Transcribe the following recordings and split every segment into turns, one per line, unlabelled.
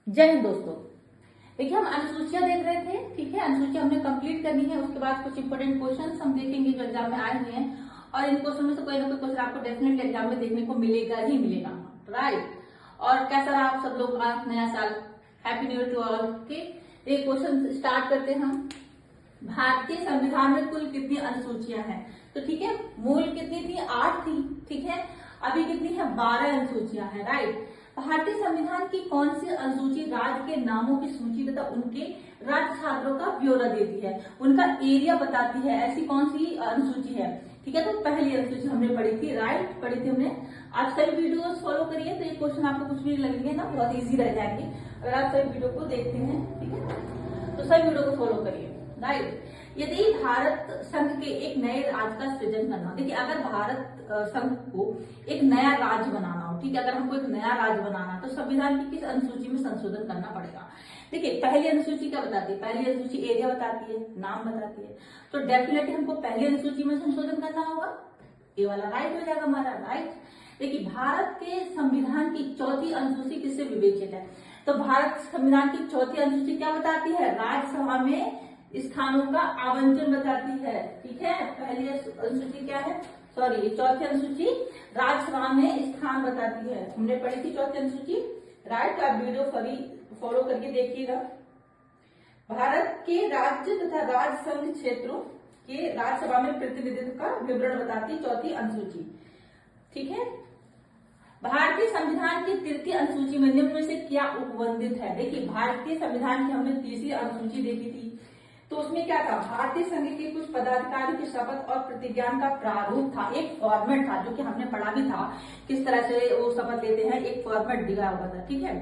जय हिंद दोस्तों। देखिए हम अनुसूचियां देख रहे थे, ठीक है। अनुसूचिया हमने कंप्लीट करनी है। उसके बाद कुछ इंपोर्टेंट क्वेश्चंस हम देखेंगे जो एग्जाम में आए हुए हैं, और इन क्वेश्चन में से कोई ना कोई क्वेश्चन आपको डेफिनेटली एग्जाम में देखने को मिलेगा ही मिलेगा, राइट। और कैसा रहा आप सब लोग का नया साल? Happy new year to all. ये क्वेश्चन स्टार्ट करते हैं हम। भारतीय संविधान में कुल कितनी अनुसूचियां हैं? तो ठीक है, मूल कितनी थी? 8 थी, ठीक है। अभी कितनी है? 12 अनुसूचियां हैं, राइट। भारतीय संविधान की कौन सी अनुसूची राज्य के नामों की सूची तथा उनके राज्य छात्रों का ब्यौरा देती है, उनका एरिया बताती है? ऐसी कौन सी अनुसूची है? ठीक है, तो पहली अनुसूची हमने पढ़ी थी, राइट, पढ़ी थी हमने। आप सभी वीडियो फॉलो करिए तो ये क्वेश्चन आपको कुछ भी लगेंगे ना, बहुत इजी रह जाएंगे अगर आप सभी वीडियो को देखते हैं, ठीक है। तो सभी वीडियो को फॉलो करिए, राइट। यदि भारत संघ के एक नए राज्य का सृजन करना, देखिए अगर भारत संघ को एक नया राज्य बनाना हो, ठीक है, अगर हमको एक नया राज्य बनाना तो संविधान की किस अनुसूची में संशोधन करना पड़ेगा? देखिए पहली अनुसूची क्या बताती है? पहली अनुसूची एरिया बताती है, नाम बताती है, तो डेफिनेटली हमको पहली अनुसूची में संशोधन करना होगा। ये वाला राइट हो जाएगा हमारा, राइट। देखिए भारत के संविधान की चौथी अनुसूची किससे विवेचित है? तो भारत संविधान की चौथी अनुसूची क्या बताती है? राज्यसभा में स्थानों का आवंटन बताती है, ठीक है। पहली अनुसूची क्या है? सॉरी, चौथी अनुसूची राज्यसभा में स्थान बताती है। हमने पढ़ी थी चौथी अनुसूची, राइट। आप वीडियो फॉलो करके देखिएगा। भारत के राज्य तथा राज्य संघ क्षेत्रों के राज्यसभा में प्रतिनिधित्व का विवरण बताती है चौथी अनुसूची, ठीक है। भारतीय संविधान की तृतीय अनुसूची में निम्न में से क्या उपबंधित है? देखिए भारतीय संविधान की हमने तीसरी अनुसूची देखी थी, तो उसमें क्या था? भारतीय संघ के कुछ पदाधिकारी की शपथ और प्रतिज्ञान का प्रारूप था, एक फॉर्मेट था, जो कि हमने पढ़ा भी था किस तरह से वो शपथ लेते हैं, एक फॉर्मेट दिया हुआ था, ठीक है।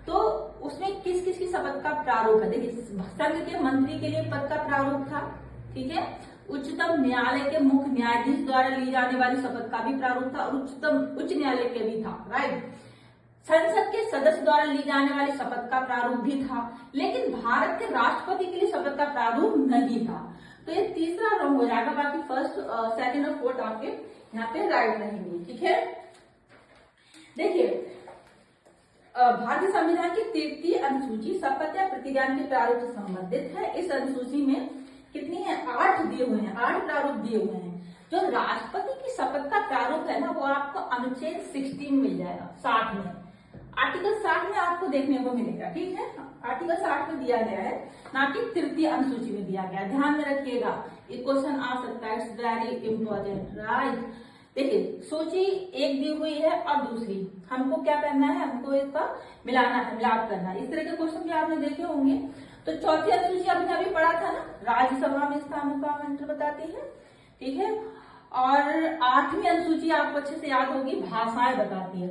तो उसमें किस किस की शपथ का प्रारूप है? देखिए संघ के मंत्री के लिए पद का प्रारूप था, ठीक है। उच्चतम न्यायालय के मुख्य न्यायाधीश द्वारा ली जाने वाली शपथ का भी प्रारूप था, और उच्च न्यायालय के भी था, राइट। संसद के सदस्य द्वारा ली जाने वाली शपथ का प्रारूप भी था, लेकिन भारत के राष्ट्रपति के लिए शपथ का प्रारूप नहीं था। तो ये तीसरा रंग हो जाएगा, बाकी फर्स्ट, सेकंड और फोर्थ आपके यहाँ पे राइट रहेंगे, ठीक है। देखिए भारतीय संविधान की तृतीय अनुसूची शपथ या प्रतिज्ञान के प्रारूप से संबंधित है। इस अनुसूची में कितनी है? 8 दिए हुए हैं, 8 प्रारूप दिए हुए हैं। जो राष्ट्रपति की शपथ का प्रारूप है ना, वो आपको अनुच्छेद 16 मिल जाएगा, 60 में, आर्टिकल 60 में आपको देखने को मिलेगा, ठीक है। आर्टिकल 60 में दिया गया है, ना कि तृतीय अनुसूची में दिया गया है। ध्यान में रखिएगा, ये क्वेश्चन आ सकता है, इट्स वेरी इंपॉर्टेंट, राइट। देखिए सूची एक दी हुई है और दूसरी, हमको क्या करना है? हमको इसका मिलाना है, मिलाप करना है। इस तरह के क्वेश्चन भी आपने देखे होंगे। तो चौथी अनुसूची आपने अभी पढ़ा था ना, राज्यसभा में स्थानों का आवंटन बताती है, ठीक है। और 8वीं अनुसूची आपको अच्छे से याद होगी, भाषाएं बताती है।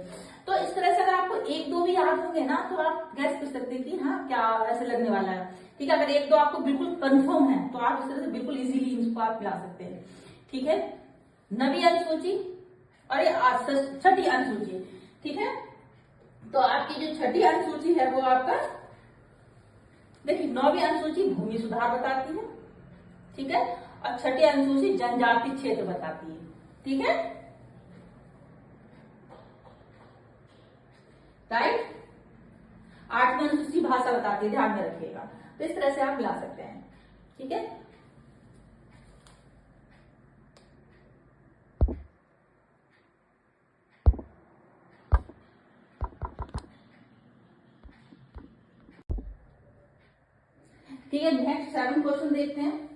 तो इस तरह से अगर आपको 1-2 भी याद होंगे ना, तो आप गैस कर सकते हैं कि हाँ क्या ऐसे लगने वाला है, ठीक है। अगर 1-2 आपको बिल्कुल कंफर्म है तो आप इस तरह से बिल्कुल इजीली इसको आप मिला सकते हैं, ठीक है। 9वीं अनुसूची और ये 6ठी अनुसूची, ठीक है। तो आपकी जो 6ठी अनुसूची है वो आपका, देखिए 9वीं अनुसूची भूमि सुधार बताती है, ठीक है, और 6ठी अनुसूची जनजाति क्षेत्र बताती है, ठीक है, राइट। 8वीं अनुसूची भाषा बताती है, ध्यान में रखिएगा। तो इस तरह से आप मिला सकते हैं, ठीक है। ठीक है, नेक्स्ट 7 क्वेश्चन देखते हैं।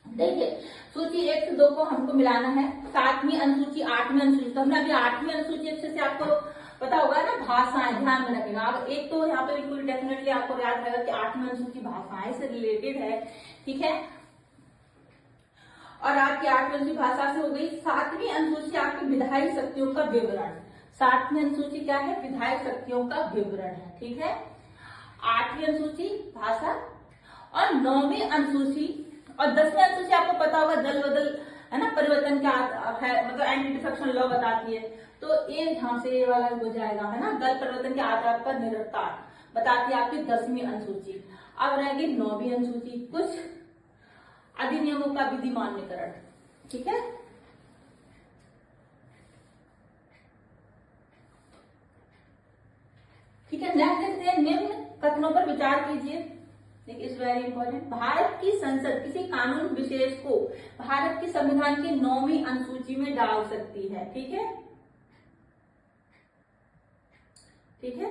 देखिए सूची 1 से 2 को हमको मिलाना है। 7वीं अनुसूची, 8वीं अनुसूची, तो हमने अभी 8वीं अनुसूची अच्छे से आपको पता होगा ना, भाषाएं, ध्यान में रखेगा। अगर एक तो यहाँ पे बिल्कुल डेफिनेटली आपको याद रहेगा कि 8वीं अनुसूची भाषाएं से रिलेटेड है, ठीक है। और आपकी 8वीं अनुसूची भाषा से हो गई। 7वीं अनुसूची आपकी विधायी शक्तियों का विवरण। 7वीं अनुसूची क्या है? विधायी शक्तियों का विवरण है, ठीक है। 8वीं अनुसूची भाषा, और 9वीं अनुसूची और 10वीं अनुसूची आपको पता होगा दल बदल, है ना, परिवर्तन क्या है, मतलब एंटी डिफेक्शन लॉ बताती है। तो ये यहां से ये वाला हो जाएगा, है ना, दल परिवर्तन के आधार पर निरंतर बताती है आपकी 10वीं अनुसूची। अब रहेगी 9वीं अनुसूची, कुछ अधिनियमों का विधि मान्यकरण, ठीक है। ठीक है, नेक्स्ट देखते हैं, निम्न कथनों पर विचार कीजिए। Is very important. भारत की संसद किसी कानून विशेष को भारत के संविधान की 9वीं अनुसूची में डाल सकती है। ठीक है, ठीक है।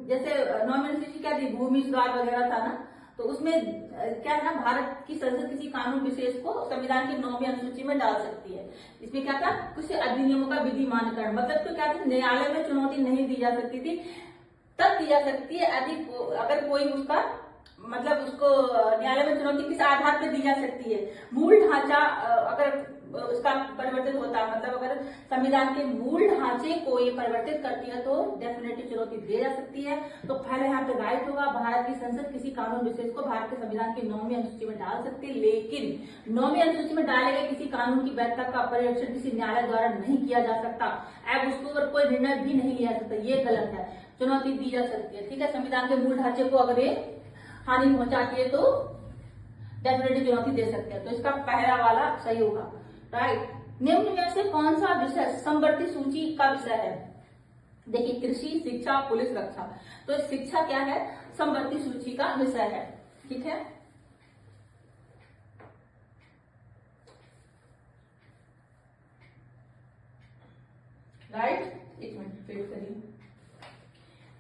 जैसे 9वीं अनुसूची क्या थी, भूमि सुधार वगैरह था ना, तो उसमें क्या है ना, भारत की संसद किसी कानून विशेष को संविधान की 9वीं अनुसूची में डाल सकती है। इसमें क्या था, कुछ अधिनियमों का विधिमानकरण, मतलब तो क्या था, न्यायालय में चुनौती नहीं दी जा सकती थी, तब दी जा सकती है अगर कोई उसका मतलब उसको न्यायालय में चुनौती किस आधार पर दी जा सकती है, मूल ढांचा अगर उसका परिवर्तित होता है, मतलब अगर संविधान के मूल ढांचे को ये परिवर्तित करती है तो डेफिनेटली चुनौती दी जा सकती है। तो पहले यहाँ पे राइट होगा, भारत की संसद किसी कानून विशेष को भारत के संविधान की 9वीं अनुसूची में डाल सकती है, लेकिन 9वीं अनुसूची में डाले गए किसी कानून की वैधता का परीक्षण किसी न्यायालय द्वारा नहीं किया जा सकता। अब उसके ऊपर कोई निर्णय भी नहीं लिया जा सकता, ये गलत है, चुनौती दी जा सकती है। ठीक है, संविधान के मूल ढांचे को अगर ये हानि पहुंचाती है तो डेफिनेटली चुनौती दे सकते हैं। तो इसका पहला वाला सही होगा, राइट। निम्न में से कौन सा विषय समवर्ती सूची का विषय है? देखिए, कृषि, शिक्षा, पुलिस, रक्षा। तो शिक्षा क्या है, समवर्ती सूची का विषय है। ठीक है, राइट। एक मिनट वेट करिए।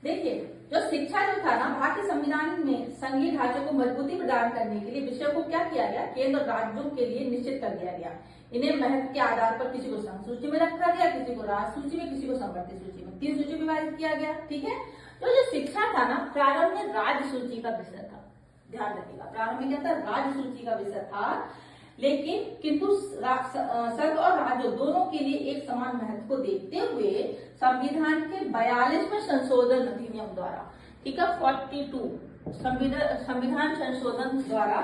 देखिए, जो शिक्षा जो था ना, भारतीय संविधान में संघीय ढांचे को मजबूती प्रदान करने के लिए विषय को क्या किया गया, केंद्र और राज्यों के लिए निश्चित कर दिया गया। इन्हें महत्व के आधार पर किसी को संघ सूची में रखा गया, किसी को राज्य सूची में, किसी को समवर्ती सूची में, 3 सूची में विभाजित किया गया। ठीक है, तो जो शिक्षा था ना, प्रारंभ में राज्य सूची का विषय था, ध्यान रखिएगा, प्रारंभ में क्या था, राज्य सूची का विषय था, लेकिन किंतु संघ और राज्यों दोनों के लिए एक समान महत्व को देखते हुए संविधान के 42वें संशोधन अधिनियम द्वारा, ठीक है, 42 संविधान संशोधन द्वारा,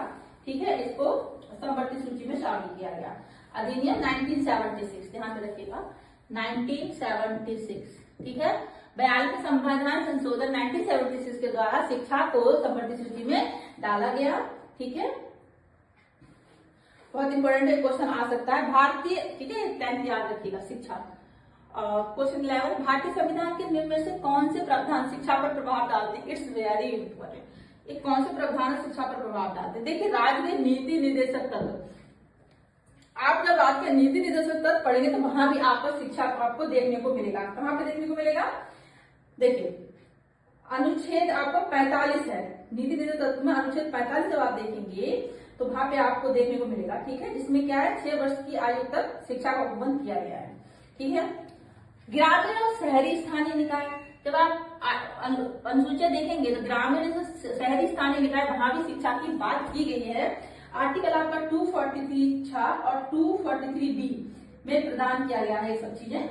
ठीक है, इसको समवर्ती सूची में शामिल किया गया। अधिनियम 1976, ध्यान में रखिएगा, 1976। ठीक है, 42वें संविधान संशोधन 1976 के द्वारा शिक्षा को समवर्ती सूची में डाला गया। ठीक है, बहुत इंपॉर्टेंट क्वेश्चन आ सकता है भारतीय, ठीक है, 10th याद रखिएगा, शिक्षा। क्वेश्चन 11, भारतीय संविधान के निम्न में से कौन से प्रावधान शिक्षा पर प्रभाव डालते हैं? It's very important. ये कौन से प्रावधान शिक्षा पर प्रभाव डालते हैं? देखिए, राज्य के नीति निर्देशक तत्व, आप जब राज्य के नीति निर्देशक तत्व पढ़ेंगे तो वहां भी आपको शिक्षा आपको देखने को मिलेगा। कहां पे देखने को मिलेगा? देखिए, अनुच्छेद आपको 45 है, नीति निर्देशक तत्व में अनुच्छेद 45 जब आप देखेंगे तो वहां पे आपको देखने को मिलेगा। ठीक है, जिसमें क्या है, 6 वर्ष की आयु तक शिक्षा का उपबंध किया गया है। ठीक है, ग्रामीण और शहरी स्थानीय निकाय, जब आप अनुसूचिया देखेंगे तो ग्रामीण और शहरी स्थानीय निकाय, वहां भी शिक्षा की बात की गई है। आर्टिकल आपका 243 और 243B में प्रदान किया गया है ये सब चीजें।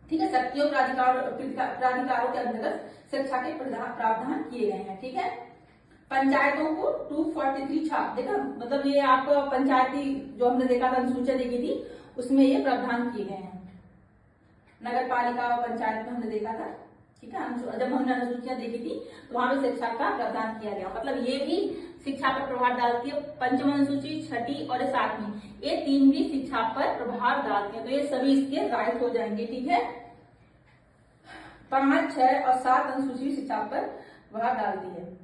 ठीक है, शक्तियों प्राधिकारों के अंतर्गत शिक्षा के प्रावधान किए गए हैं। ठीक है, पंचायतों को 243 देखा, मतलब ये आपको पंचायती जो हमने देखा था, अनुसूचिया देखी थी, उसमें ये प्रावधान किए गए हैं। नगर पालिका और पंचायत में हमने देखा था। ठीक है, जब हमने अनुसूचियां देखी थी तो वहां पे शिक्षा का प्रावधान किया गया, मतलब ये भी शिक्षा पर प्रभाव डालती है। पंचम अनुसूची, 6ठी और 7वीं, ये 3 भी शिक्षा पर प्रभाव डालती है, तो ये सभी इसके राइट हो जाएंगे। ठीक है, 5, 6 और 7 अनुसूची शिक्षा पर प्रभाव डालती है।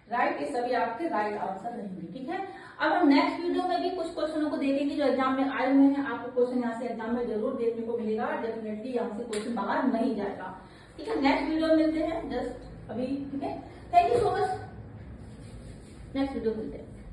राइट, ये सभी आपके राइट आंसर रहेंगे। ठीक है, अब हम नेक्स्ट वीडियो में भी कुछ क्वेश्चनों को देखेंगे जो एग्जाम में आए हुए हैं। आपको क्वेश्चन यहाँ से एग्जाम में जरूर देखने को मिलेगा, डेफिनेटली यहाँ से क्वेश्चन बाहर नहीं जाएगा। ठीक है, नेक्स्ट वीडियो में मिलते हैं जस्ट अभी। ठीक है, thank you so much, next video मिलते हैं।